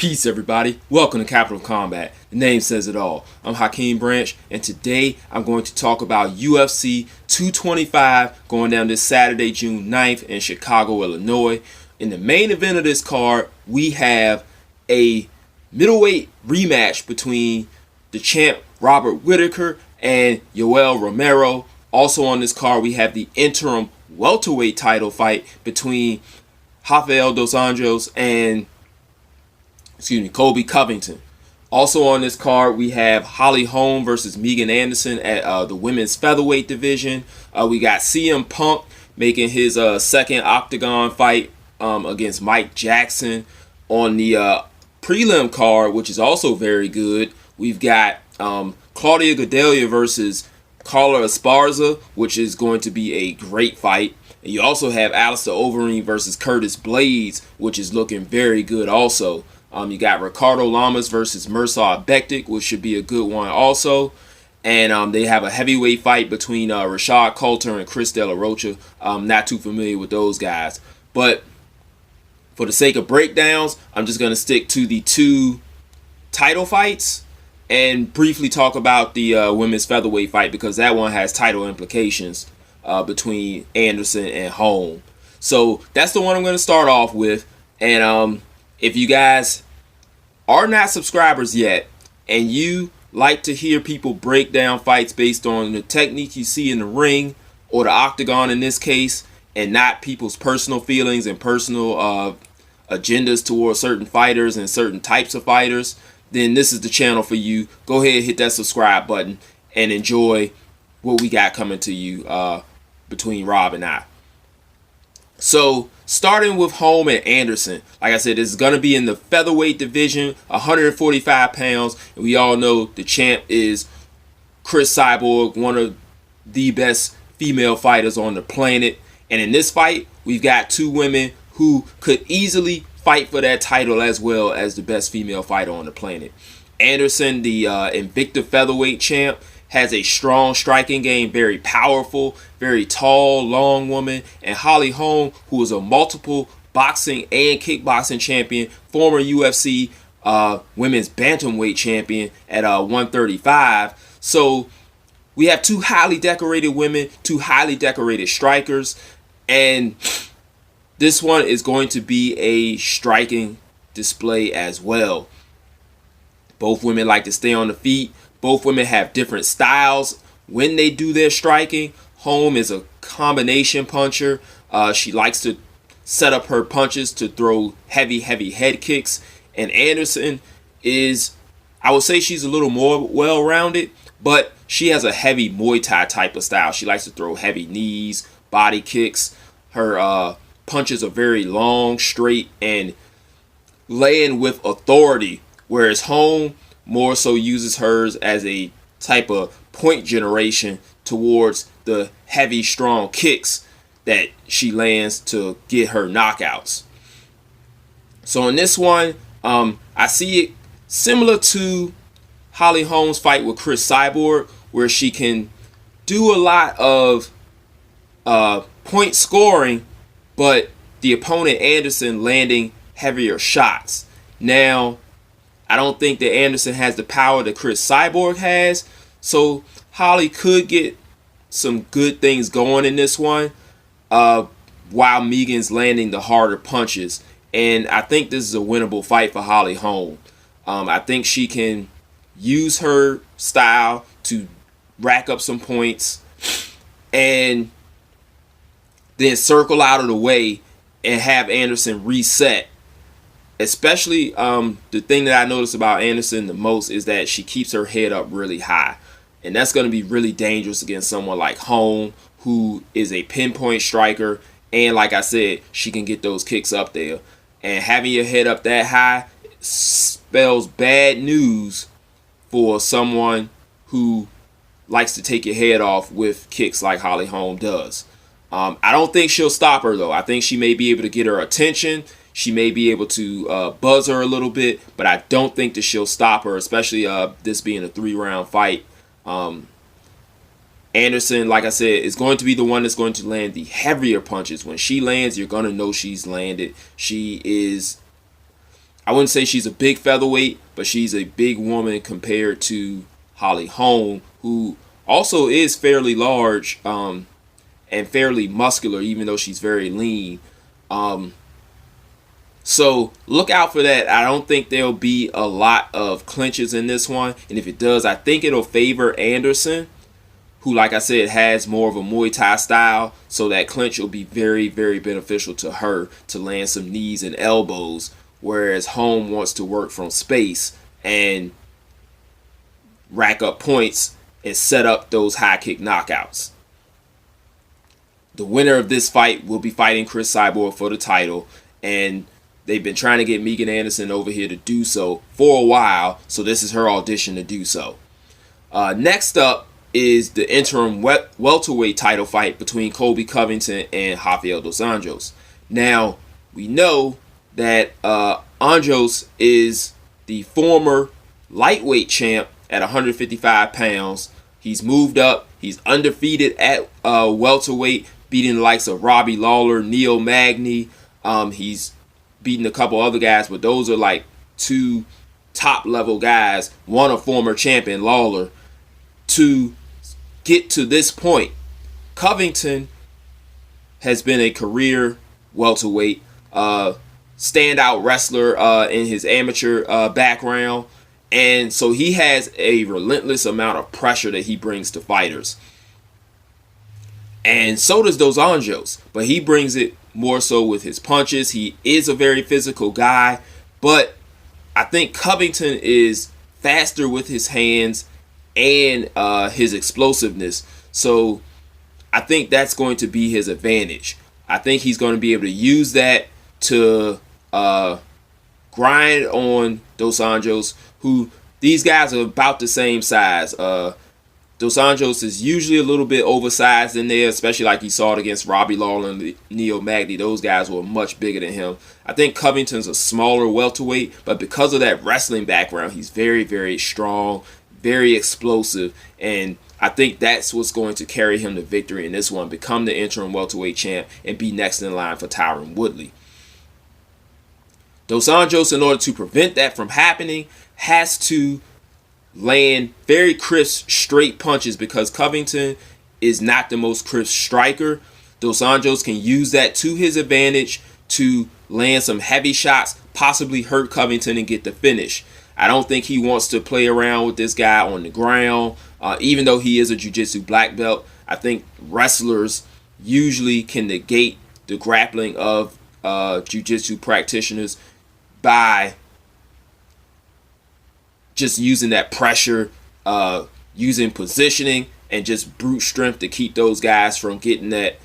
Peace, everybody. Welcome to Capital Combat. The name says it all. I'm Hakeem Branch, and today I'm going to talk about UFC 225 going down this Saturday, June 9th in Chicago, Illinois. In the main event of this card, we have a middleweight rematch between the champ Robert Whitaker and Yoel Romero. Also on this card, we have the interim welterweight title fight between Rafael dos Anjos and Colby Covington. Also on this card, we have Holm versus Megan Anderson at the women's featherweight division. We got CM Punk making his second octagon fight against Mike Jackson. On the prelim card, which is also very good, we've got Claudia Gadelha versus Carla Esparza, which is going to be a great fight. And you also have Alistair Overeem versus Curtis Blades, which is looking very good also. You got Ricardo Lamas versus Mirsad Bektic, which should be a good one also. And they have a heavyweight fight between Rashad Coulter and Chris De La Rocha. I'm not too familiar with those guys. But for the sake of breakdowns, I'm just going to stick to the two title fights and briefly talk about the women's featherweight fight, because that one has title implications between Anderson and Holm. So that's the one I'm going to start off with. And if you guys are not subscribers yet and you like to hear people break down fights based on the technique you see in the ring or the octagon in this case, and not people's personal feelings and personal agendas towards certain fighters and certain types of fighters, then this is the channel for you. Go ahead, hit that subscribe button and enjoy what we got coming to you between Rob and I. So starting with Holm and Anderson, like I said, this is going to be in the featherweight division, 145 pounds. And we all know the champ is Cris Cyborg, one of the best female fighters on the planet. And in this fight, we've got two women who could easily fight for that title as well as the best female fighter on the planet. Anderson, the Invicta featherweight champ, has a strong striking game, very powerful, very tall, long woman. And Holm, who is a multiple boxing and kickboxing champion, former UFC women's bantamweight champion at 135. So we have two highly decorated women, two highly decorated strikers, and this one is going to be a striking display as well. Both women like to stay on the feet. Both women have different styles when they do their striking. Holm is a combination puncher. She likes to set up her punches to throw heavy head kicks. And Anderson is, I would say she's a little more well-rounded, but she has a heavy Muay Thai type of style. She likes to throw heavy knees, body kicks. Her punches are very long, straight, and laying with authority, whereas Holm more so uses hers as a type of point generation towards the heavy, strong kicks that she lands to get her knockouts. So in this one, I see it similar to Holm's fight with Cris Cyborg, where she can do a lot of point scoring, but the opponent Anderson landing heavier shots. Now, I don't think that Anderson has the power that Cris Cyborg has, so Holly could get some good things going in this one while Megan's landing the harder punches. And I think this is a winnable fight for Holm. I think she can use her style to rack up some points and then circle out of the way and have Anderson reset. Especially the thing that I notice about Anderson the most is that she keeps her head up really high. And that's going to be really dangerous against someone like Holm, who is a pinpoint striker. And like I said, she can get those kicks up there. And having your head up that high spells bad news for someone who likes to take your head off with kicks like Holm does. I don't think she'll stop her, though. I think she may be able to get her attention. She may be able to buzz her a little bit, but I don't think that she'll stop her, especially this being a 3-round fight. Anderson, like I said, is going to be the one that's going to land the heavier punches. When she lands, you're going to know she's landed. She is I wouldn't say she's a big featherweight, but she's a big woman compared to Holm, who also is fairly large and fairly muscular, even though she's very lean. So look out for that. I don't think there'll be a lot of clinches in this one. And if it does, I think it'll favor Anderson, who, like I said, has more of a Muay Thai style. So that clinch will be very, very beneficial to her to land some knees and elbows. Whereas Holm wants to work from space and rack up points and set up those high kick knockouts. The winner of this fight will be fighting Chris Cyborg for the title. And they've been trying to get Megan Anderson over here to do so for a while, so this is her audition to do so. Next up is the interim welterweight title fight between Colby Covington and Rafael dos Anjos. Now, we know that Anjos is the former lightweight champ at 155 pounds. He's moved up. He's undefeated at welterweight, beating the likes of Robbie Lawler, Neil Magny. He's beaten a couple other guys, but those are like two top level guys, one a former champion, Lawler. To get to this point, Covington has been a career welterweight, standout wrestler in his amateur background, and so he has a relentless amount of pressure that he brings to fighters. And so does Dos Anjos, but he brings it more so with his punches. He is a very physical guy, but I think Covington is faster with his hands and his explosiveness. So I think that's going to be his advantage. I think he's going to be able to use that to grind on Dos Anjos, who these guys are about the same size. Dos Anjos is usually a little bit oversized in there, especially like you saw it against Robbie Lawler and Neil Magny. Those guys were much bigger than him. I think Covington's a smaller welterweight, but because of that wrestling background, he's very, very strong, very explosive, and I think that's what's going to carry him to victory in this one, become the interim welterweight champ and be next in line for Tyron Woodley. Dos Anjos, in order to prevent that from happening, has to land very crisp, straight punches because Covington is not the most crisp striker. Dos Anjos can use that to his advantage to land some heavy shots, possibly hurt Covington and get the finish. I don't think he wants to play around with this guy on the ground, even though he is a jiu-jitsu black belt. I think wrestlers usually can negate the grappling of jiu-jitsu practitioners by just using that pressure, using positioning, and just brute strength to keep those guys from getting that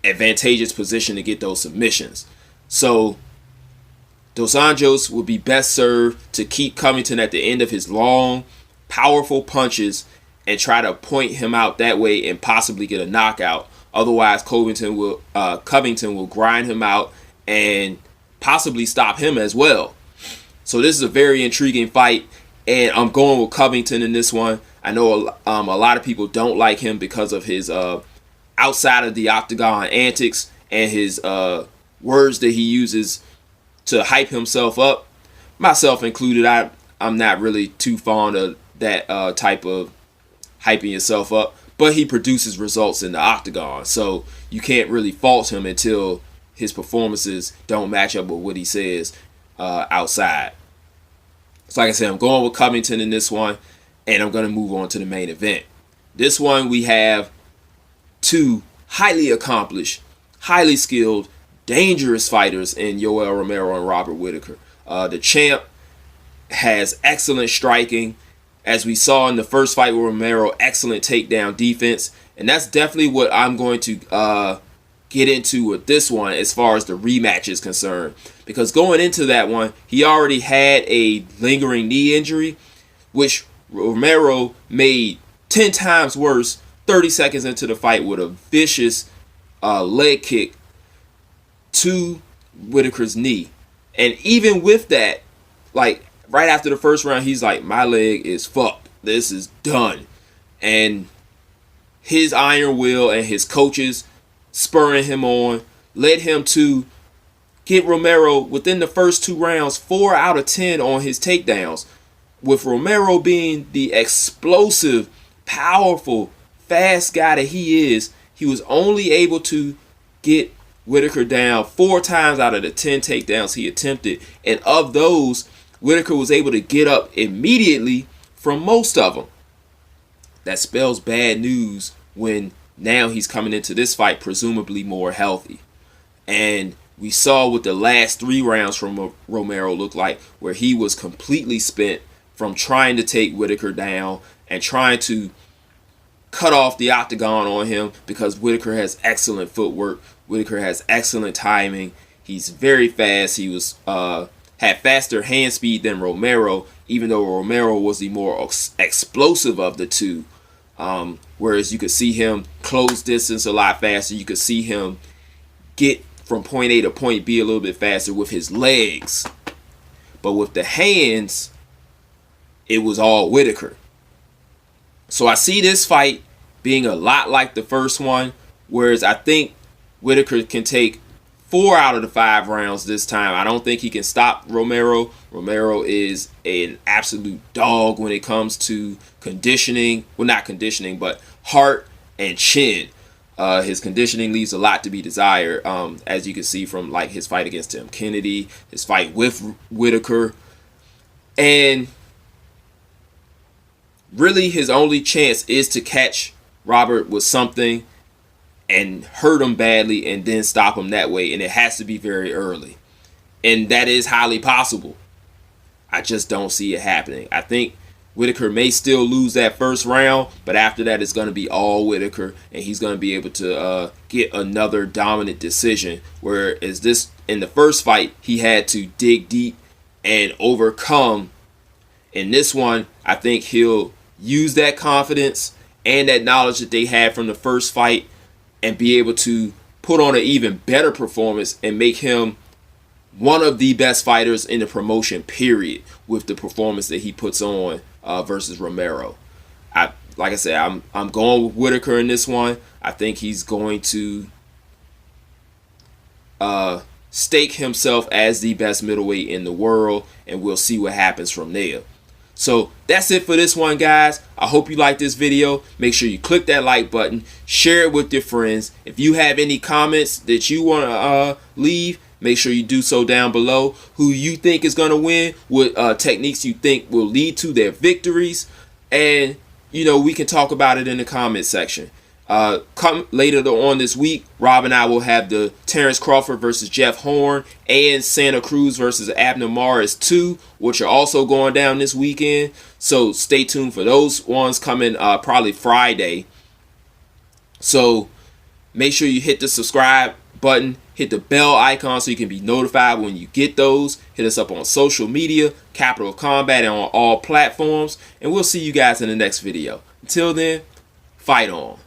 advantageous position to get those submissions. So Dos Anjos will be best served to keep Covington at the end of his long, powerful punches and try to point him out that way and possibly get a knockout. Otherwise, Covington will grind him out and possibly stop him as well. So this is a very intriguing fight, and I'm going with Covington in this one. I know a lot of people don't like him because of his outside of the octagon antics and his words that he uses to hype himself up. Myself included, I'm not really too fond of that type of hyping yourself up, but he produces results in the octagon, so you can't really fault him until his performances don't match up with what he says outside. So like I said, I'm going with Covington in this one, and I'm going to move on to the main event. This one we have two highly accomplished, highly skilled, dangerous fighters in Yoel Romero and Robert Whitaker. The champ has excellent striking. As we saw in the first fight with Romero, excellent takedown defense. And that's definitely what I'm going to get into with this one as far as the rematch is concerned. Because going into that one, he already had a lingering knee injury, which Romero made 10 times worse 30 seconds into the fight with a vicious leg kick to Whitaker's knee. And even with that, like right after the first round, he's like, my leg is fucked. This is done. And his iron will and his coaches spurring him on led him to get Romero within the first 2 rounds 4 out of 10 on his takedowns. With Romero being the explosive, powerful, fast guy that he is, he was only able to get Whitaker down 4 times out of the 10 takedowns he attempted. And of those, Whitaker was able to get up immediately from most of them. That spells bad news when now he's coming into this fight presumably more healthy. And we saw what the last 3 rounds from Romero looked like, where he was completely spent from trying to take Whitaker down and trying to cut off the octagon on him, because Whitaker has excellent footwork. Whitaker has excellent timing. He's very fast. He was had faster hand speed than Romero, even though Romero was the more explosive of the two. Whereas you could see him close distance a lot faster. You could see him get from point A to point B a little bit faster with his legs. But with the hands, it was all Whitaker. So I see this fight being a lot like the first one, whereas I think Whitaker can take 4 out of the 5 rounds this time. I don't think he can stop Romero. Romero is an absolute dog when it comes to conditioning. Well, not conditioning, but heart and chin. His conditioning leaves a lot to be desired, as you can see from like his fight against Tim Kennedy, his fight with Whitaker. And really his only chance is to catch Robert with something and hurt him badly and then stop him that way. And it has to be very early. And that is highly possible. I just don't see it happening. I think Whitaker may still lose that first round, but after that it's going to be all Whitaker, and he's going to be able to get another dominant decision. Whereas this, in the first fight, he had to dig deep and overcome. In this one, I think he'll use that confidence and that knowledge that they had from the first fight and be able to put on an even better performance and make him one of the best fighters in the promotion, period, with the performance that he puts on versus Romero. Like I said, I'm going with Whitaker in this one. I think he's going to stake himself as the best middleweight in the world, and we'll see what happens from there. So that's it for this one, guys. I hope you like this video. Make sure you click that like button, share it with your friends. If you have any comments that you want to leave, make sure you do so down below. Who you think is going to win, what techniques you think will lead to their victories, and we can talk about it in the comment section. Come later on this week, Rob and I will have the Terrence Crawford versus Jeff Horn and Santa Cruz versus Abner Maris 2, which are also going down this weekend. So stay tuned for those ones coming probably Friday. So make sure you hit the subscribe button, hit the bell icon so you can be notified when you get those. Hit us up on social media, Capital Combat, and on all platforms. And we'll see you guys in the next video. Until then, fight on.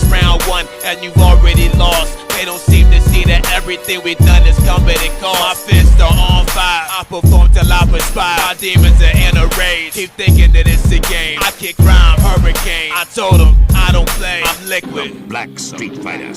Round 1 and you've already lost. They don't seem to see that everything we've done is coming and cost. My fists are on fire. I perform till I perspire. My demons are in a rage. Keep thinking that it's a game. I kick crime, hurricane. I told them I don't play. I'm liquid. Black Street Fighter.